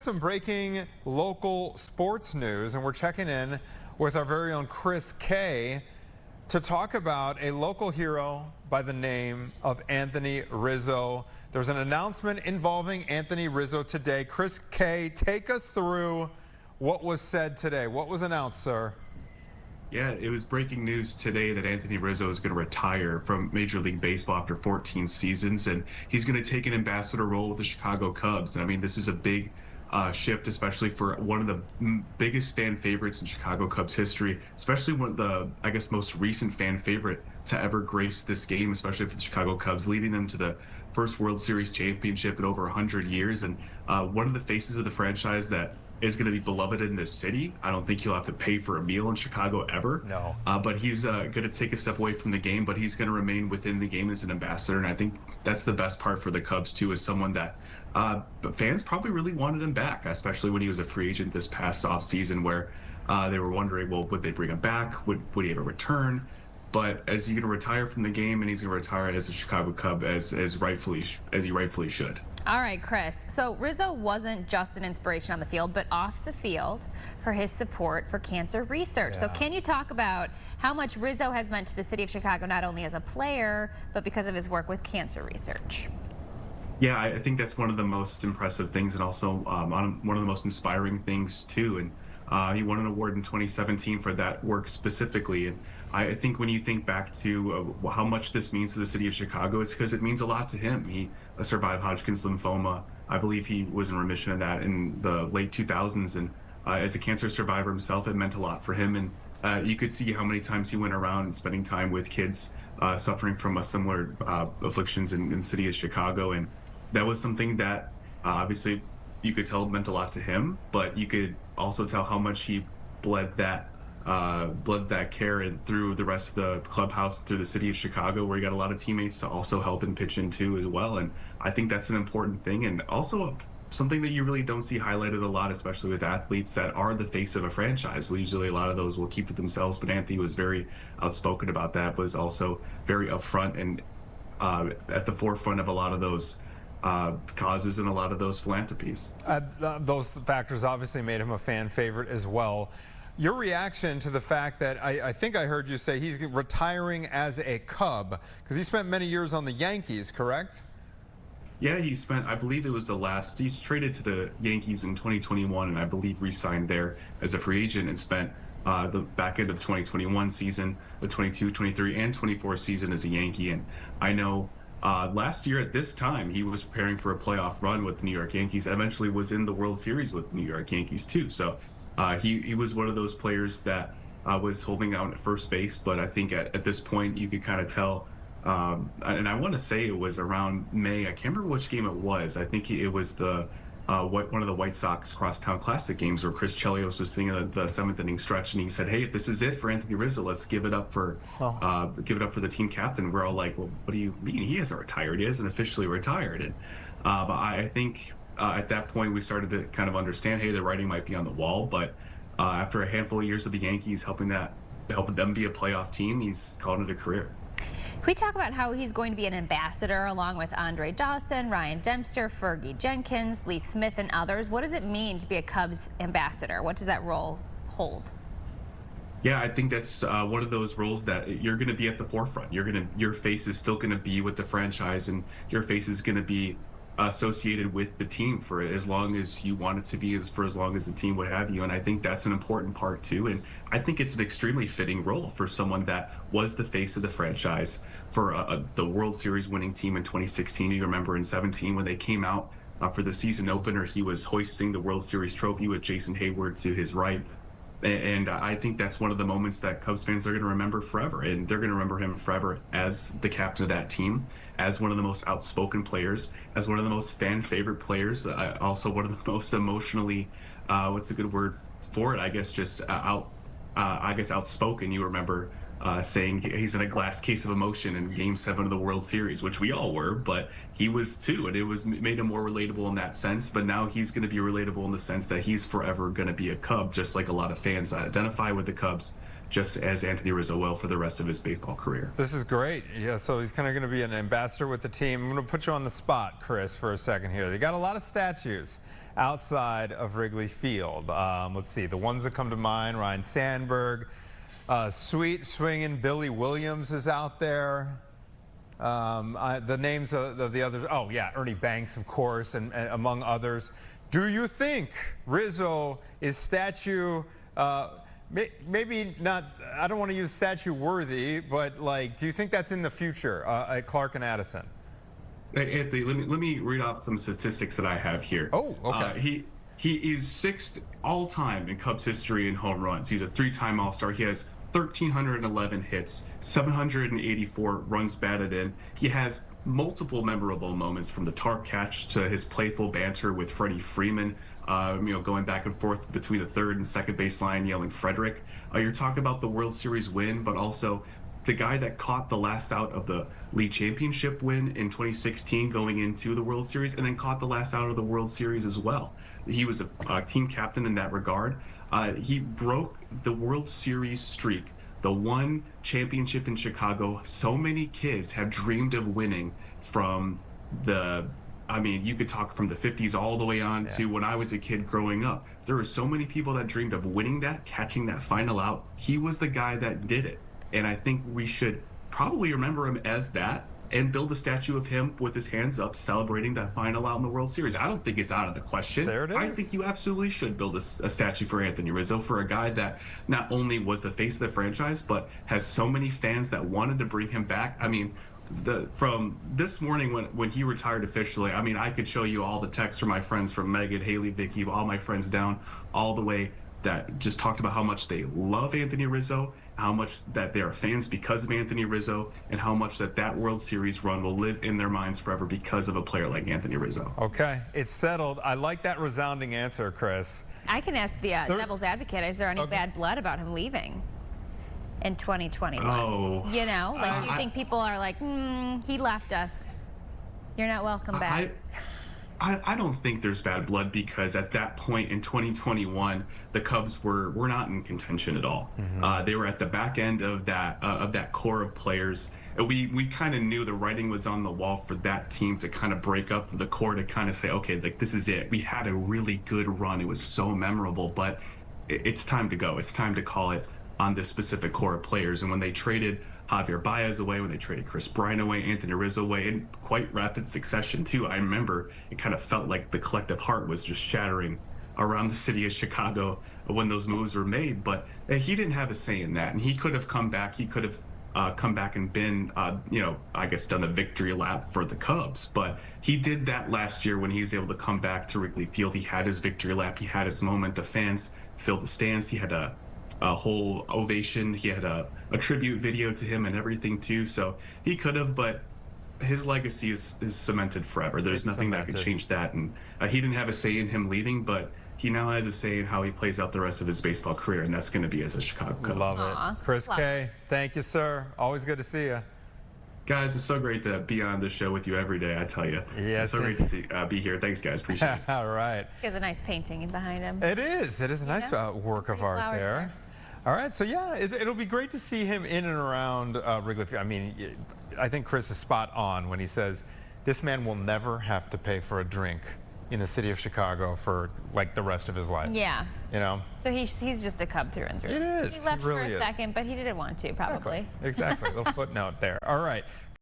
Some breaking local sports news, and we're checking in with our very own Chris K to talk about a local hero by the name of Anthony Rizzo. There's an announcement involving Anthony Rizzo today. Chris K, take us through what was said today. What was announced, sir? Yeah, it was breaking news today that Anthony Rizzo is going to retire from Major League Baseball after 14 seasons, and he's going to take an ambassador role with the Chicago Cubs. And I mean, this is a big shift, especially for one of the biggest fan favorites in Chicago Cubs history, especially one of the, I guess, most recent fan favorite to ever grace this game, especially for the Chicago Cubs, leading them to the first World Series championship in over 100 years. And one of the faces of the franchise that is going to be beloved in this city. I don't think he'll have to pay for a meal in Chicago ever. No. But he's going to take a step away from the game, but he's going to remain within the game as an ambassador. And I think that's the best part for the Cubs, too, is someone that fans probably really wanted him back, especially when he was a free agent this past offseason, where they were wondering, well, would they bring him back? Would he ever return? But as he's going to retire from the game, and he's going to retire as a Chicago Cub as he rightfully should. All right, Chris. So Rizzo wasn't just an inspiration on the field, but off the field for his support for cancer research. Yeah. So can you talk about how much Rizzo has meant to the city of Chicago, not only as a player, but because of his work with cancer research? Yeah, I think that's one of the most impressive things, and also one of the most inspiring things, too. And he won an award in 2017 for that work specifically. And I think when you think back to how much this means to the city of Chicago, it's because it means a lot to him. He survived Hodgkin's lymphoma. I believe he was in remission of that in the late 2000s. And as a cancer survivor himself, it meant a lot for him. And you could see how many times he went around spending time with kids suffering from similar afflictions in the city of Chicago. And that was something that obviously you could tell meant a lot to him, but you could also tell how much he bled that care and through the rest of the clubhouse, through the city of Chicago, where he got a lot of teammates to also help and pitch in too as well. And I think that's an important thing, and also something that you really don't see highlighted a lot, especially with athletes that are the face of a franchise. Usually a lot of those will keep to themselves, but Anthony was very outspoken about that, was also very upfront and at the forefront of a lot of those causes and a lot of those philanthropies. Those factors obviously made him a fan favorite as well. Your reaction to the fact that I think I heard you say he's retiring as a Cub, because he spent many years on the Yankees, correct? Yeah, he spent, I believe it was he's traded to the Yankees in 2021, and I believe re-signed there as a free agent and spent the back end of the 2021 season, the 22, 23, and 24 season as a Yankee. And I know last year at this time, he was preparing for a playoff run with the New York Yankees, and eventually was in the World Series with the New York Yankees too. So he was one of those players that was holding out at first base, but I think at this point you could kind of tell, and I want to say it was around May. I can't remember which game it was. I think it was one of the White Sox Crosstown Classic games where Chris Chelios was singing the seventh inning stretch, and he said, "Hey, if this is it for Anthony Rizzo, let's give it up for the team captain." We're all like, "Well, what do you mean? He hasn't retired. He hasn't officially retired." And but I think at that point we started to kind of understand, hey, the writing might be on the wall. But after a handful of years of the Yankees helping them be a playoff team, he's called it a career. Can we talk about how he's going to be an ambassador along with Andre Dawson, Ryan Dempster, Fergie Jenkins, Lee Smith, and others? What does it mean to be a Cubs ambassador? What does that role hold? Yeah, I think that's one of those roles that you're going to be at the forefront. Your face is still going to be with the franchise, and your face is going to be associated with the team for as long as you want it to be, for as long as the team would have you. And I think that's an important part too. And I think it's an extremely fitting role for someone that was the face of the franchise for the World Series winning team in 2016. You remember in 17 when they came out for the season opener, he was hoisting the World Series trophy with Jason Hayward to his right. And I think that's one of the moments that Cubs fans are going to remember forever. And they're going to remember him forever as the captain of that team, as one of the most outspoken players, as one of the most fan favorite players, also one of the most emotionally, what's a good word for it? I guess just outspoken. You remember saying he's in a glass case of emotion in Game 7 of the World Series, which we all were, but he was too, and it made him more relatable in that sense. But now he's going to be relatable in the sense that he's forever going to be a Cub, just like a lot of fans that identify with the Cubs just as Anthony Rizzo will for the rest of his baseball career. This is great. Yeah, so he's kind of going to be an ambassador with the team. I'm going to put you on the spot, Chris, for a second here. They got a lot of statues outside of Wrigley Field. Let's see, the ones that come to mind, Ryan Sandberg, sweet swinging Billy Williams is out there. The names of the others, oh yeah, Ernie Banks, of course, and among others. Do you think Rizzo is statue, maybe not, I don't want to use statue worthy, but like, do you think that's in the future at Clark and Addison? Hey, Anthony, let me read off some statistics that I have here. Oh, okay. He is 6th all-time in Cubs history in home runs. He's a 3-time All-Star. He has 1,311 hits, 784 runs batted in. He has multiple memorable moments, from the tarp catch to his playful banter with Freddie Freeman, going back and forth between the third and second baseline, yelling Frederick. You're talking about the World Series win, but also the guy that caught the last out of the league championship win in 2016 going into the World Series, and then caught the last out of the World Series as well. He was a team captain in that regard. He broke the World Series streak, the one championship in Chicago so many kids have dreamed of winning from you could talk from the 50s all the way on to when I was a kid growing up. There were so many people that dreamed of winning that, catching that final out. He was the guy that did it. And I think we should probably remember him as that and build a statue of him with his hands up celebrating that final out in the World Series. I don't think it's out of the question. There it is. I think you absolutely should build a statue for Anthony Rizzo, for a guy that not only was the face of the franchise, but has so many fans that wanted to bring him back. I mean, from this morning when he retired officially, I mean, I could show you all the texts from my friends, from Megan, Haley, Vicky, all my friends down all the way, that just talked about how much they love Anthony Rizzo, how much that they are fans because of Anthony Rizzo, and how much that World Series run will live in their minds forever because of a player like Anthony Rizzo. Okay, it's settled. I like that resounding answer, Chris. I can ask the devil's advocate, is there any bad blood about him leaving in 2021? Oh. You know, like, do you think people are like, he left us, you're not welcome back? I don't think there's bad blood, because at that point in 2021, the Cubs were not in contention at all. They were at the back end of that core of players. We kind of knew the writing was on the wall for that team to kind of break up the core, to kind of say, okay, like, this is it. We had a really good run. It was so memorable, but it's time to go. It's time to call it on this specific core of players. And when they traded Javier Baez away, when they traded Chris Bryant away, Anthony Rizzo away, in quite rapid succession too. I remember it kind of felt like the collective heart was just shattering around the city of Chicago when those moves were made. But he didn't have a say in that, and he could have come back. He could have come back and been, I guess, done the victory lap for the Cubs. But he did that last year when he was able to come back to Wrigley Field. He had his victory lap. He had his moment. The fans filled the stands. He had a whole ovation. He had a tribute video to him and everything too. So he could have, but his legacy is cemented forever. There's nothing that could change that. And he didn't have a say in him leaving, but he now has a say in how he plays out the rest of his baseball career, and that's going to be as a Chicago Cub. Love it. Chris K., thank you, sir. Always good to see you. Guys, it's so great to be on this show with you every day, I tell you. Yes, it's so great to be here. Thanks, guys. Appreciate it. All right. He has a nice painting behind him. It is. It is a nice work of art there. All right, so yeah, it'll be great to see him in and around Wrigley Field. I mean, I think Chris is spot on when he says this man will never have to pay for a drink in the city of Chicago for like the rest of his life. Yeah. You know? So he's just a Cub through and through. It is. He left really for a second, but he didn't want to, probably. Exactly. A little footnote there. All right.